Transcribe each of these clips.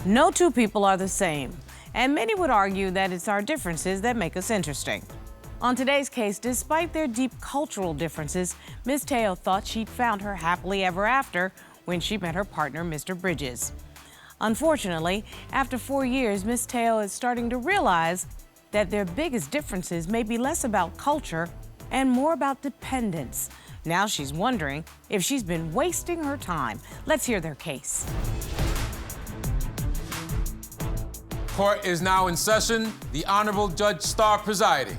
No two people are the same, and many would argue that it's our differences that make us interesting. On today's case, despite their deep cultural differences, Ms. Teo thought she'd found her happily ever after when she met her partner, Mr. Bridges. Unfortunately, after 4 years, Ms. Teo is starting to realize that their biggest differences may be less about culture and more about dependence. Now she's wondering if she's been wasting her time. Let's hear their case. Court is now in session. The Honorable Judge Starr presiding.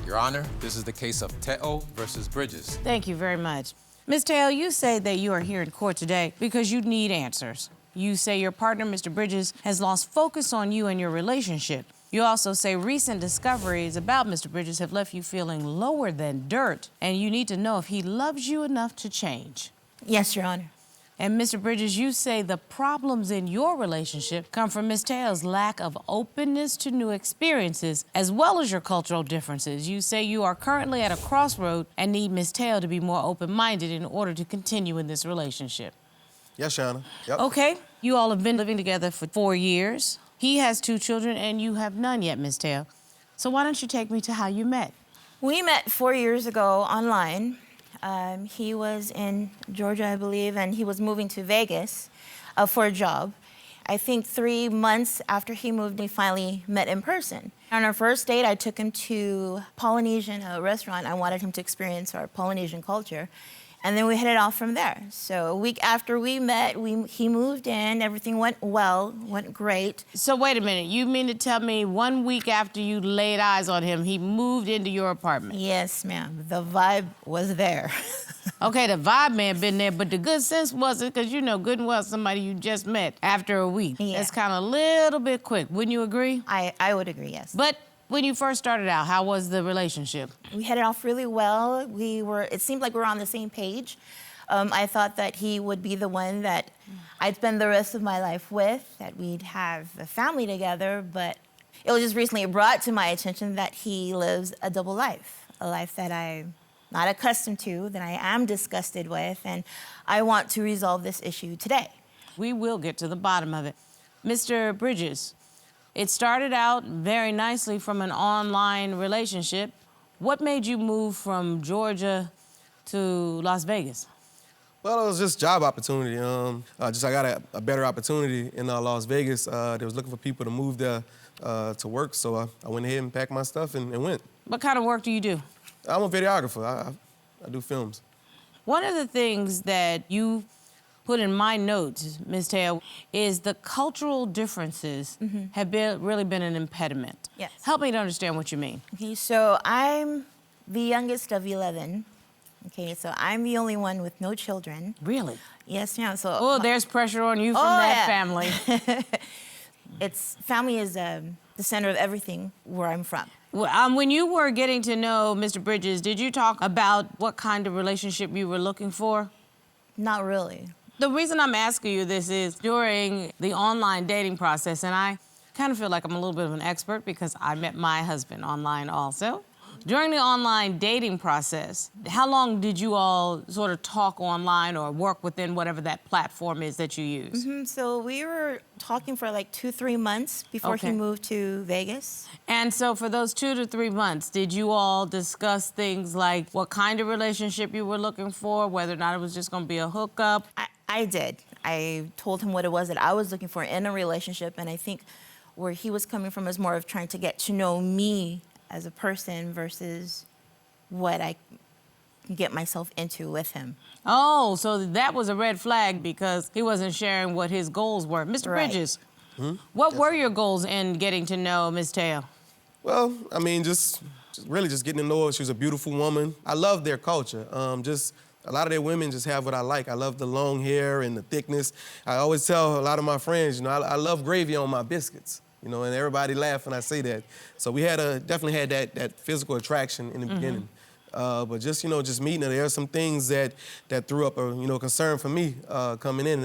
Your Honor, this is the case of Teo versus Bridges. Thank you very much. Ms. Teo, you say that you are here in court today because you need answers. You say your partner, Mr. Bridges, has lost focus on you and your relationship. You also say recent discoveries about Mr. Bridges have left you feeling lower than dirt, and you need to know if he loves you enough to change. Yes, Your Honor. And Mr. Bridges, you say the problems in your relationship come from Ms. Teo's lack of openness to new experiences, as well as your cultural differences. You say you are currently at a crossroad and need Ms. Teo to be more open-minded in order to continue in this relationship. Yes, Your Honor. Yep. Okay, you all have been living together for 4 years. He has 2 children and you have none yet, Ms. Teo. So why don't you take me to how you met? We met 4 years ago online. He was in Georgia, I believe, and he was moving to Vegas for a job. I think 3 months after he moved, we finally met in person. On our first date, I took him to Polynesian restaurant. I wanted him to experience our Polynesian culture. And then we headed off from there. So a week after we met, he moved in, everything went well, went great. So wait a minute, you mean to tell me 1 week after you laid eyes on him, he moved into your apartment? Yes, ma'am, the vibe was there. Okay, the vibe may have been there, but the good sense wasn't, because you know good and well somebody you just met after a week. Yeah. That's kind of a little bit quick, wouldn't you agree? I would agree, yes. But when you first started out, how was the relationship? We headed off really well. It seemed like we were on the same page. I thought that he would be the one that I'd spend the rest of my life with, that we'd have a family together, but it was just recently brought to my attention that he lives a double life, a life that I'm not accustomed to, that I am disgusted with, and I want to resolve this issue today. We will get to the bottom of it. Mr. Bridges, it started out very nicely from an online relationship. What made you move from Georgia to Las Vegas? Well, it was just job opportunity. I got a better opportunity in Las Vegas. They was looking for people to move there to work, so I went ahead and packed my stuff and went. What kind of work do you do? I'm a videographer. I do films. One of the things that you put in my notes, Ms. Teo, is the cultural differences have really been an impediment. Yes. Help me to understand what you mean. Okay, so I'm the youngest of 11. Okay, so I'm the only one with no children. Really? Yes, ma'am. So Oh, there's pressure on you from that family. Family is the center of everything where I'm from. Well, when you were getting to know Mr. Bridges, did you talk about what kind of relationship you were looking for? Not really. The reason I'm asking you this is during the online dating process, and I kind of feel like I'm a little bit of an expert because I met my husband online also. During the online dating process, how long did you all sort of talk online or work within whatever that platform is that you use? So we were talking for like 2-3 months before he moved to Vegas. And so for those 2 to 3 months, did you all discuss things like what kind of relationship you were looking for, whether or not it was just going to be a hookup? I did. I told him what it was that I was looking for in a relationship, and I think where he was coming from is more of trying to get to know me as a person versus what I can get myself into with him. Oh, so that was a red flag because he wasn't sharing what his goals were. Mr. Bridges, what were your goals in getting to know Ms. Teo? Well, I mean, just really getting to know her. She was a beautiful woman. I love their culture. A lot of their women just have what I like. I love the long hair and the thickness. I always tell a lot of my friends, you know, I love gravy on my biscuits, you know, and everybody laugh when I say that. So we definitely had that physical attraction in the beginning. But just, you know, just meeting her, there are some things that threw up a, you know, concern for me coming in.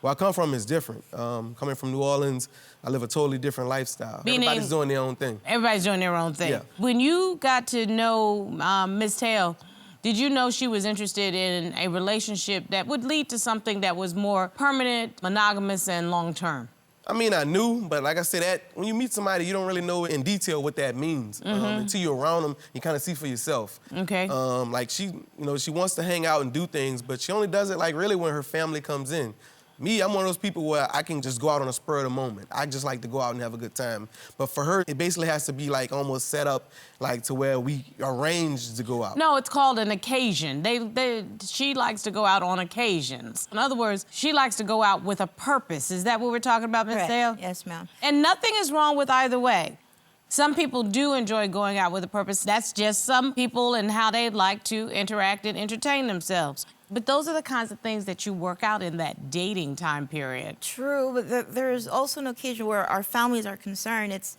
Where I come from is different. Coming from New Orleans, I live a totally different lifestyle. Everybody's doing their own thing. Everybody's doing their own thing. Yeah. When you got to know Ms. Teo, Did you know she was interested in a relationship that would lead to something that was more permanent, monogamous, and long-term? I mean, I knew, but like I said, when you meet somebody, you don't really know in detail what that means. Until you're around them, you kind of see for yourself. Okay. Like she wants to hang out and do things, but she only does it like really when her family comes in. Me, I'm one of those people where I can just go out on a spur of the moment. I just like to go out and have a good time. But for her, it basically has to be like almost set up like to where we arrange to go out. No, it's called an occasion. She likes to go out on occasions. In other words, she likes to go out with a purpose. Is that what we're talking about, Ms. Dale? Yes, ma'am. And nothing is wrong with either way. Some people do enjoy going out with a purpose. That's just some people and how they like to interact and entertain themselves. But those are the kinds of things that you work out in that dating time period. True, but there's also an occasion where our families are concerned. It's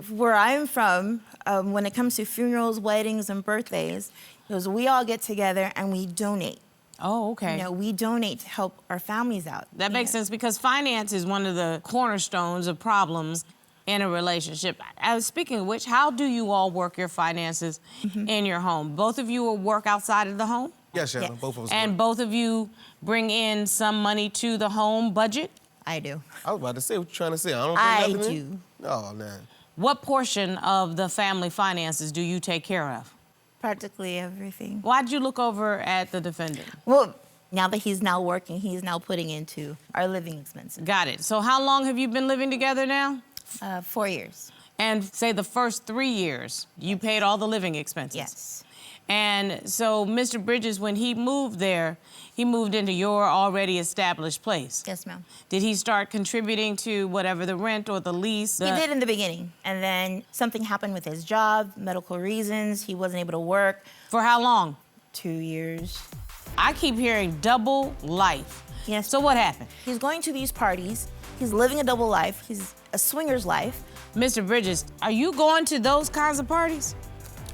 where I'm from, when it comes to funerals, weddings, and birthdays, because we all get together and we donate. Oh, okay. You know, we donate to help our families out. That makes sense because finance is one of the cornerstones of problems in a relationship. Speaking of which, how do you all work your finances in your home? Both of you will work outside of the home? Yes, Shannon, both of us. And work. both of you bring in some money to the home budget? I do. I was about to say what you're trying to say. I don't bring nothing in. do. Oh, man. What portion of the family finances do you take care of? Practically everything. Why'd you look over at the defendant? Well, now that he's now working, he's now putting into our living expenses. Got it. So how long have you been living together now? 4 years. And say the first 3 years, you paid all the living expenses? Yes. And so Mr. Bridges, when he moved there, he moved into your already established place. Yes, ma'am. Did he start contributing to whatever the rent or the lease? He did in the beginning, and then something happened with his job, medical reasons. He wasn't able to work. For how long? 2 years. I keep hearing double life. Yes. So what happened? He's going to these parties. He's living a double life. He's a swinger's life. Mr. Bridges, are you going to those kinds of parties?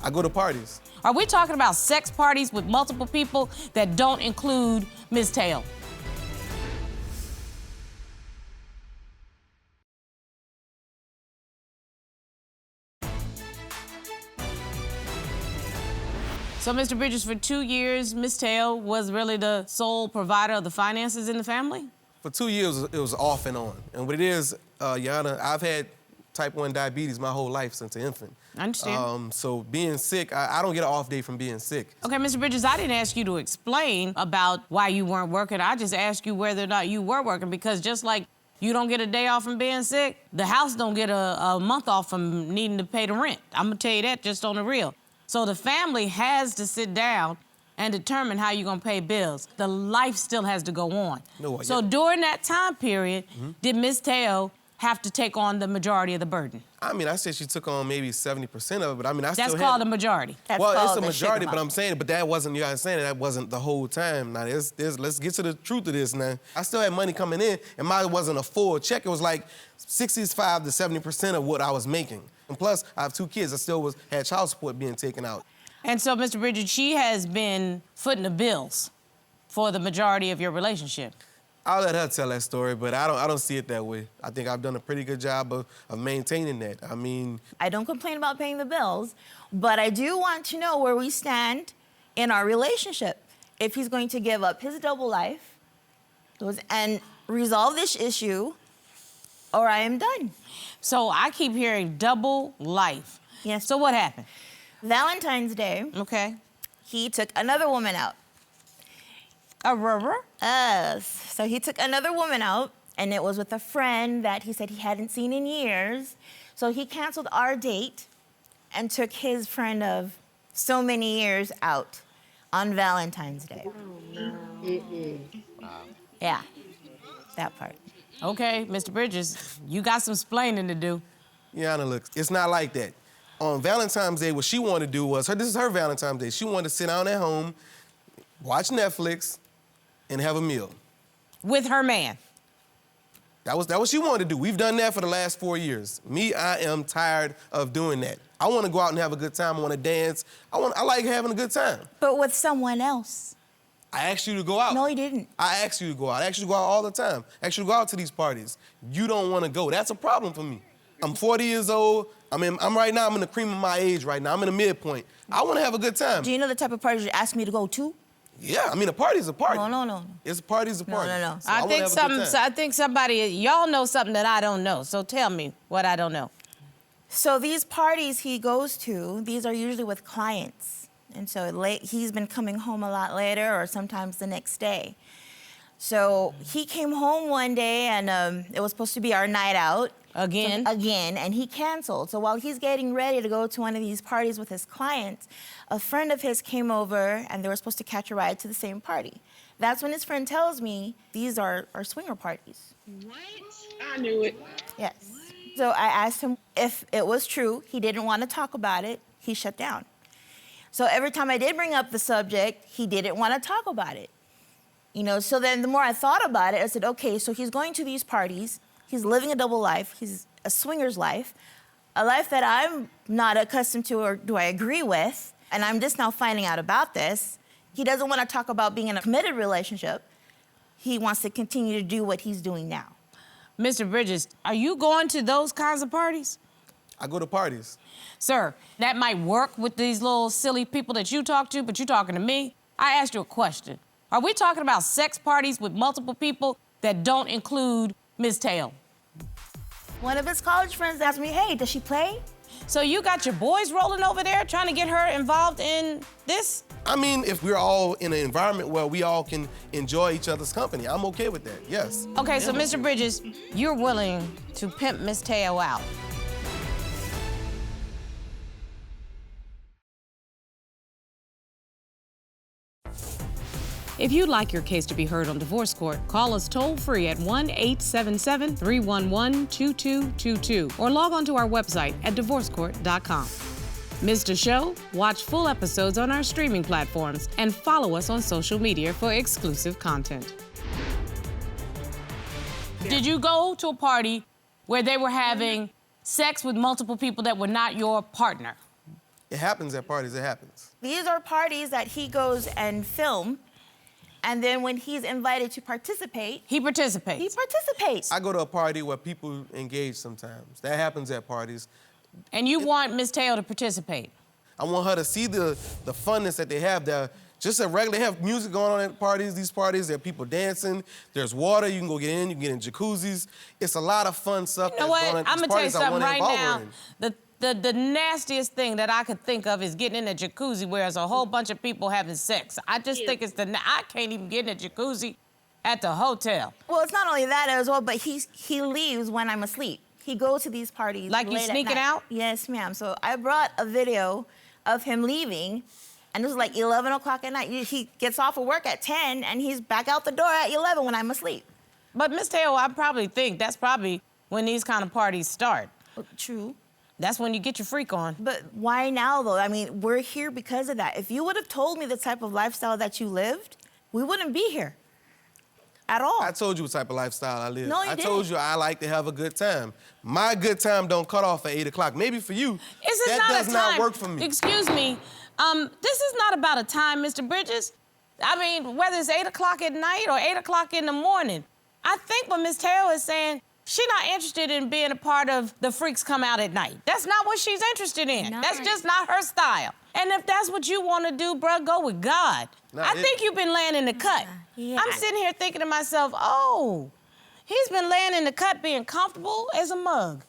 I go to parties. Are we talking about sex parties with multiple people that don't include Ms. Tail? So, Mr. Bridges, for 2 years, Ms. Tail was really the sole provider of the finances in the family? For 2 years, it was off and on. And what it is, Yana, I've had type 1 diabetes my whole life since an infant. I understand. So being sick, I don't get an off day from being sick. Okay, Mr. Bridges, I didn't ask you to explain about why you weren't working. I just asked you whether or not you were working, because just like you don't get a day off from being sick, the house don't get a month off from needing to pay the rent. I'm gonna tell you that just on the real. So the family has to sit down and determine how you're gonna pay bills. The life still has to go on. So during that time period, did Ms. Teo have to take on the majority of the burden? I mean, I said she took on maybe 70% of it, but I mean, That's called a majority. Well, it's a majority, but I'm saying, but that wasn't, you guys saying that wasn't the whole time. Now, let's get to the truth of this now. I still had money coming in, and mine wasn't a full check. It was like 65 to 70% of what I was making. And plus, I have 2 kids. I still had child support being taken out. And so, Mr. Bridges, she has been footing the bills for the majority of your relationship. I'll let her tell that story, but I don't see it that way. I think I've done a pretty good job of maintaining that. I mean... I don't complain about paying the bills, but I do want to know where we stand in our relationship. If he's going to give up his double life and resolve this issue, or I am done. So I keep hearing double life. Yes. So what happened? Valentine's Day. Okay. He took another woman out. A rubber? So he took another woman out, and it was with a friend that he said he hadn't seen in years. So he canceled our date and took his friend of so many years out on Valentine's Day. Wow. Yeah, that part. Okay, Mr. Bridges, you got some splaining to do. Yeah, look, it's not like that. On Valentine's Day, what she wanted to do was, this is her Valentine's Day. She wanted to sit down at home, watch Netflix, and have a meal. With her man? That was what she wanted to do. We've done that for the last 4 years. Me, I am tired of doing that. I want to go out and have a good time. I want to dance. I like having a good time. But with someone else. I asked you to go out. No, you didn't. I asked you to go out. I asked you to go out all the time. I asked you to go out to these parties. You don't want to go. That's a problem for me. I'm 40 years old. I'm right now, I'm in the cream of my age right now. I'm in the midpoint. I want to have a good time. Do you know the type of parties you ask me to go to? Yeah, I mean, a party's a party. No. It's a party's a party. No. So I think somebody, y'all know something that I don't know. So tell me what I don't know. So these parties he goes to, these are usually with clients. And so he's been coming home a lot later or sometimes the next day. So he came home one day and it was supposed to be our night out. Again? Again, and he canceled. So while he's getting ready to go to one of these parties with his clients, a friend of his came over and they were supposed to catch a ride to the same party. That's when his friend tells me these are swinger parties. What? I knew it. Yes. So I asked him if it was true. He didn't want to talk about it. He shut down. So every time I did bring up the subject, he didn't want to talk about it. You know, so then the more I thought about it, I said, okay, so he's going to these parties. He's living a double life. He's a swinger's life, a life that I'm not accustomed to or do I agree with. And I'm just now finding out about this. He doesn't want to talk about being in a committed relationship. He wants to continue to do what he's doing now. Mr. Bridges, are you going to those kinds of parties? I go to parties. Sir, that might work with these little silly people that you talk to, but you're talking to me. I asked you a question. Are we talking about sex parties with multiple people that don't include Ms. Teo? One of his college friends asked me, hey, does she play? So you got your boys rolling over there trying to get her involved in this? I mean, if we're all in an environment where we all can enjoy each other's company, I'm okay with that, yes. Okay, so Mr. Bridges, you're willing to pimp Ms. Teo out. If you'd like your case to be heard on divorce court, call us toll-free at 1-877-311-2222 or log on to our website at divorcecourt.com. Missed a show? Watch full episodes on our streaming platforms and follow us on social media for exclusive content. Did you go to a party where they were having sex with multiple people that were not your partner? It happens at parties, it happens. These are parties that he goes and film. And then when he's invited to participate, He participates. he participates. I go to a party where people engage sometimes. That happens at parties. And you want Ms. Teo to participate? I want her to see the funness that they have. They're just a regular, they have music going on at parties, these parties, there are people dancing, there's water, you can go get in, you can get in jacuzzis. It's a lot of fun stuff You know what? that's going on I'm at gonna these tell you parties I something wanna right now. involve her in. The nastiest thing that I could think of is getting in a jacuzzi where there's a whole bunch of people having sex. I just think it's I can't even get in a jacuzzi at the hotel. Well, it's not only that as well, but he leaves when I'm asleep. He goes to these parties Like you late at sneaking night. out? Yes, ma'am. So I brought a video of him leaving, and this was like 11 o'clock at night. He gets off of work at 10, and he's back out the door at 11 when I'm asleep. But Ms. Teo, I probably think that's probably when these kind of parties start. True. That's when you get your freak on. But why now, though? I mean, we're here because of that. If you would have told me the type of lifestyle that you lived, we wouldn't be here at all. I told you what type of lifestyle I live. No, you I told didn't. you I like to have a good time. My good time don't cut off at 8 o'clock. Maybe for you, that does not work for me. Excuse me. This is not about a time, Mr. Bridges. I mean, whether it's 8 o'clock at night or 8 o'clock in the morning. I think what Ms. Teo is saying, she's not interested in being a part of the freaks come out at night. That's not what she's interested in. That's just not her style. And if that's what you want to do, bruh, go with God. I think you've been laying in the cut. Yeah. I'm sitting here thinking to myself, oh, he's been laying in the cut being comfortable as a mug,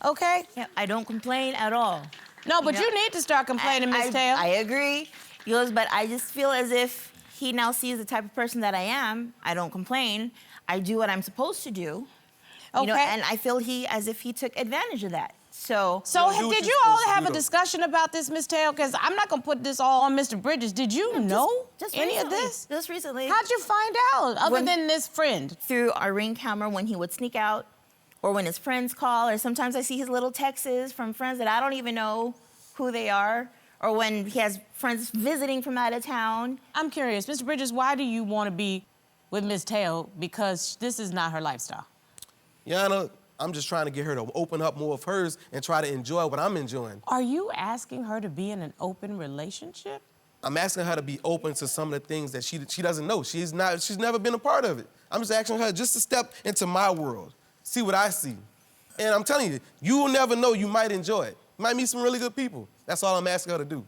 okay? Yeah, I don't complain at all. No, but you need to start complaining, Ms. Teo. I agree, but I just feel as if he now sees the type of person that I am. I don't complain. I do what I'm supposed to do. You know, and I feel as if he took advantage of that. So did you all have a discussion about this, Ms. Teo? Because I'm not going to put this all on Mr. Bridges. Did you know any of this? Just recently. How'd you find out, other than this friend? Through our Ring camera when he would sneak out, or when his friends call, or sometimes I see his little texts from friends that I don't even know who they are, or when he has friends visiting from out of town. I'm curious, Mr. Bridges, why do you want to be with Ms. Teo? Because this is not her lifestyle. Yana, I'm just trying to get her to open up more of hers and try to enjoy what I'm enjoying. Are you asking her to be in an open relationship? I'm asking her to be open to some of the things that she doesn't know. She's never been a part of it. I'm just asking her just to step into my world, see what I see. And I'm telling you, you will never know, you might enjoy it. You might meet some really good people. That's all I'm asking her to do.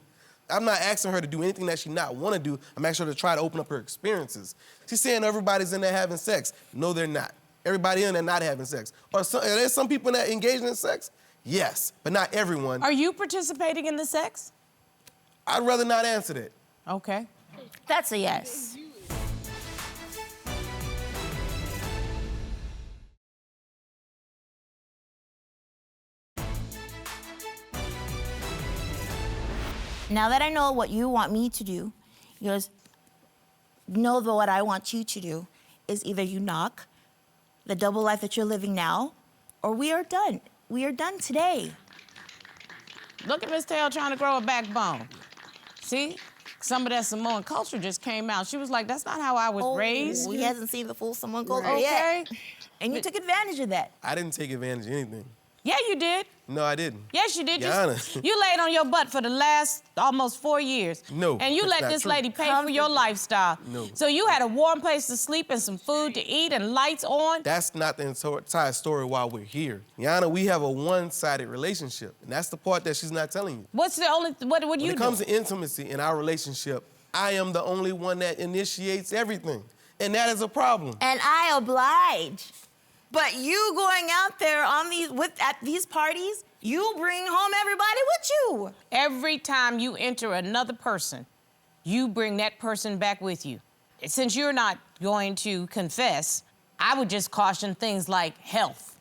I'm not asking her to do anything that she not want to do. I'm asking her to try to open up her experiences. She's saying everybody's in there having sex. No, they're not. Everybody in there not having sex. Are there some people that engaged in sex? Yes, but not everyone. Are you participating in the sex? I'd rather not answer that. Okay. That's a yes. Now that I know what you want me to do, he goes, know that what I want you to do is either you knock the double life that you're living now, or we are done. We are done today. Look at Miss Tail trying to grow a backbone. See? Some of that Samoan culture just came out. She was like, that's not how I was raised. He hasn't seen the full Samoan culture Okay. yet. And you took advantage of that. I didn't take advantage of anything. Yeah, you did. No, I didn't. Yes, you did. Yana. You laid on your butt for the last almost 4 years. No, And you that's let not this true. lady pay for your lifestyle. No. So you had a warm place to sleep and some food to eat and lights on. That's not the entire story why we're here. Yana, we have a one-sided relationship, and that's the part that she's not telling you. What's the only, what do you do? When it comes to intimacy in our relationship, I am the only one that initiates everything, and that is a problem. And I oblige. But you going out there on at these parties, you bring home everybody with you. Every time you enter another person, you bring that person back with you. Since you're not going to confess, I would just caution things like health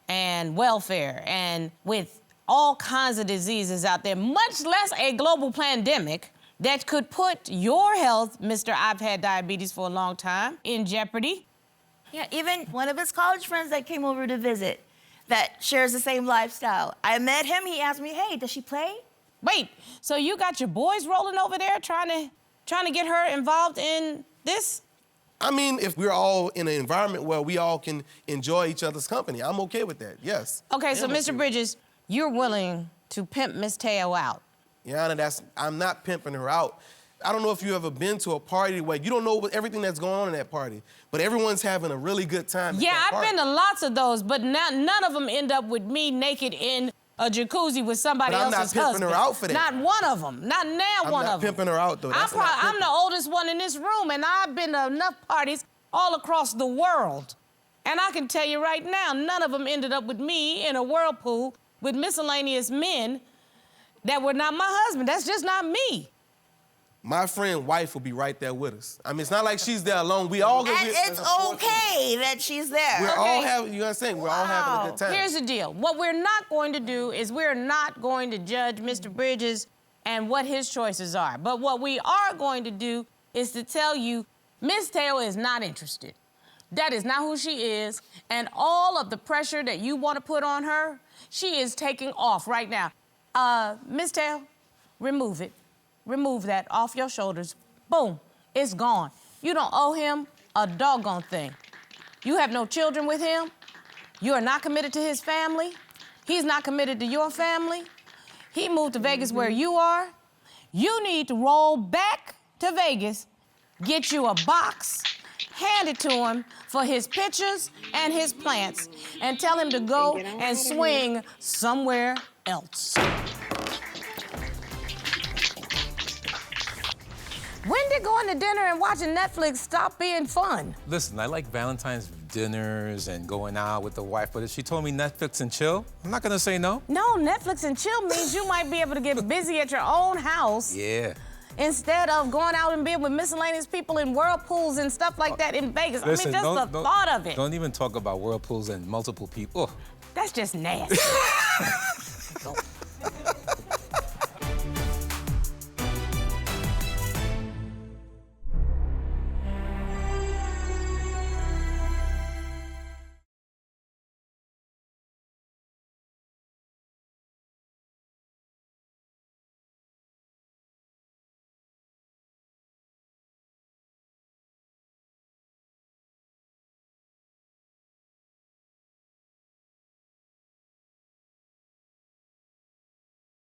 and welfare, and with all kinds of diseases out there, much less a global pandemic that could put your health, Mr. I've had diabetes for a long time, in jeopardy. Yeah, even one of his college friends that came over to visit that shares the same lifestyle. I met him, he asked me, hey, does she play? Wait, so you got your boys rolling over there trying to get her involved in this? I mean, if we're all in an environment where we all can enjoy each other's company, I'm okay with that, yes. Okay, so I am okay Mr. with Bridges, you're willing to pimp Miss Teo out. it. Yana, I'm not pimping her out. I don't know if you ever been to a party where you don't know everything that's going on in that party, but everyone's having a really good time at Yeah, that I've party. been to lots of those, but none of them end up with me naked in a jacuzzi with somebody But I'm not else's pimping husband. her out for that. Not one of them. Not now I'm one not of them. pimping her out, though. That's not I'm pimping. the oldest one in this room, and I've been to enough parties all across the world. And I can tell you right now, none of them ended up with me in a whirlpool with miscellaneous men that were not my husband. That's just not me. My friend wife will be right there with us. I mean, it's not like she's there alone. We all gonna And be- it's okay that she's there. We're all Okay. having, you understand? We're all having a good time. Here's the deal. What we're not going to do is we're not going to judge Mr. Bridges and what his choices are. But what we are going to do is to tell you Miss Teo is not interested. That is not who she is. And all of the pressure that you want to put on her, she is taking off right now. Miss Teo, remove it. Remove that off your shoulders. Boom, it's gone. You don't owe him a doggone thing. You have no children with him. You are not committed to his family. He's not committed to your family. He moved to Vegas where you are. You need to roll back to Vegas, get you a box, hand it to him for his pictures and his plants, and tell him to go and swing somewhere else. When did going to dinner and watching Netflix stop being fun? Listen, I like Valentine's dinners and going out with the wife, but if she told me Netflix and chill, I'm not gonna say no. No, Netflix and chill means you might be able to get busy at your own house Yeah. instead of going out and being with miscellaneous people in whirlpools and stuff like that in Vegas. Listen, I mean, just the thought of it. Don't even talk about whirlpools and multiple people. Oh. That's just nasty.